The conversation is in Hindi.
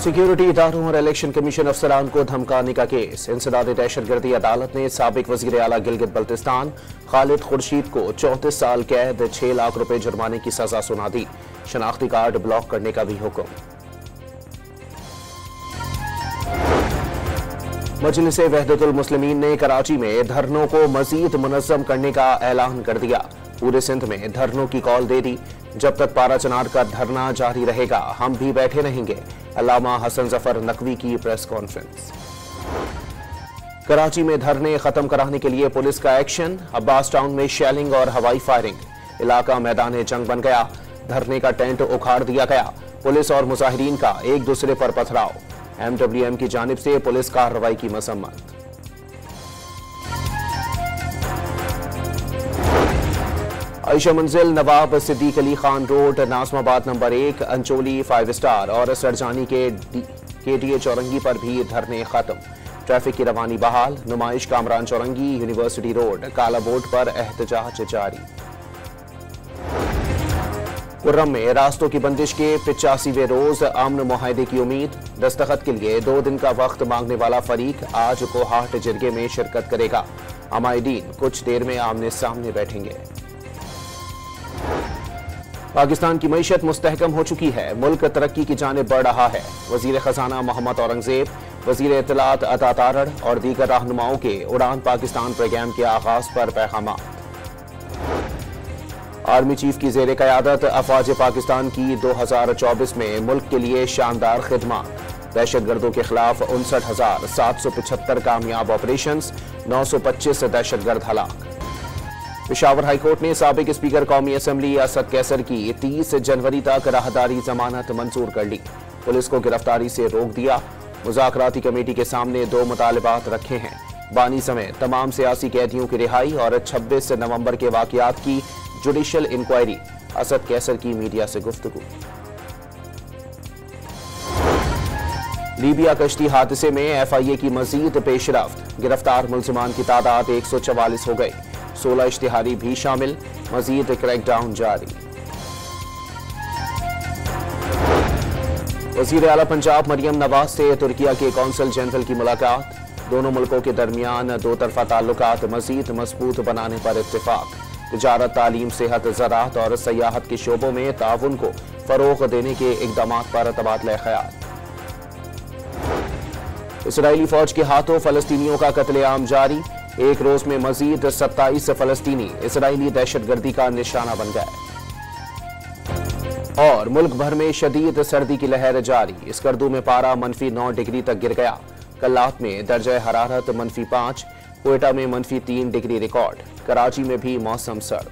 सिक्योरिटी इदारों और इलेक्शन कमीशन अफसरान को धमकाने का केस। इंसदाद दहशतगर्दी अदालत ने साबिक वजीर आला गिलगित बल्तिस्तान खालिद खुर्शीद को 34 साल कैद 6 लाख रुपए जुर्माने की सजा सुना दी। शनाख्ती कार्ड ब्लॉक करने का भी हुक्म। मजलिस वहदतुल मुस्लिमीन ने कराची में धरनों को मजीद मुनज़्ज़म करने का ऐलान कर दिया। पूरे सिंध में धरनों की कॉल दे दी। जब तक पारा चनार का धरना जारी रहेगा हम भी बैठे रहेंगे। अल्लामा हसन जफर नकवी की प्रेस कॉन्फ्रेंस। कराची में धरने खत्म कराने के लिए पुलिस का एक्शन। अब्बास टाउन में शेलिंग और हवाई फायरिंग। इलाका मैदान जंग बन गया। धरने का टेंट उखाड़ दिया गया। पुलिस और मुजाहिरीन का एक दूसरे पर पथराव। MWM की जानिब से पुलिस कार्रवाई की मसम्मत। Ayesha Manzil Nawab Siddiq Ali Khan road Nazimabad number 1 Ancholi 5 star और सरजानी के KDA चौरंगी पर भी धरने खत्म। ट्रैफिक की रवानी बहाल। नुमाइश कामरान चौरंगी यूनिवर्सिटी रोड काला बोर्ड पर एहतजाज जारी। कुर्रम में रास्तों की बंदिश के 85वें रोज अमन मुआहदे की उम्मीद। दस्तखत के लिए 2 दिन का वक्त मांगने वाला फरीक आज कोहाट जिरगे में शिरकत करेगा। अमायदीन कुछ देर में आमने सामने बैठेंगे। पाकिस्तान की मईशत मुस्तहकम हो चुकी है। मुल्क तरक्की की जानिब बढ़ रहा है। वजीर खजाना मोहम्मद औरंगजेब, वजीर इत्तलात अता तारड़ और दीगर रहनुमाओं के उड़ान पाकिस्तान प्रोग्राम के आगाज पर पैगाम। आर्मी चीफ की जेर क़यादत अफवाज पाकिस्तान की 2024 में मुल्क के लिए शानदार खिदमत। दहशतगर्दों के खिलाफ 59,775 कामयाब ऑपरेशन, 925 दहशतगर्द हलाक। पेशावर हाईकोर्ट ने साबिक स्पीकर कौमी असम्बली असद कैसर की 30 जनवरी तक राहदारी जमानत मंजूर कर ली। पुलिस को गिरफ्तारी से रोक दिया। मुज़ाकराती कमेटी के सामने 2 मुतालबात रखे हैं। बानी समेत तमाम सियासी कैदियों की रिहाई और 26 नवंबर के वाकयात की जुडिशल इंक्वायरी। असद कैसर की मीडिया से गुफ्तगू। लीबिया कश्ती हादसे में FIA की मजीद पेशरफ्त। गिरफ्तार मुल्जिमान की तादाद 144 हो गई। 16 इश्तिहारी भी शामिल। मजीद क्रैकडाउन जारी। वजीर आला पंजाब मरियम नवाज से तुर्किया के कौंसल जनरल की मुलाकात। दोनों मुल्कों के दरमियान 2 तरफा ताल्लुकात मजीद मजबूत बनाने पर इत्तेफाक। तिजारत, तालीम, सेहत, ज़राअत और सयाहत के शोबों में ताउन को फरोग देने के इक़दामात पर तबादला ख्याल। इसराइली फौज के हाथों फलस्तीनियों का कत्लेआम जारी। एक रोज में मजीद 27 फलस्तीनी इसराइली दहशतगर्दी का निशाना बन गए। और मुल्क भर में शदीद सर्दी की लहर जारी। स्कर्दू में पारा -9 डिग्री तक गिर गया। कल्लात में दर्जा हरारत -5, क्वेटा में -3 डिग्री रिकॉर्ड। कराची में भी मौसम सर्द।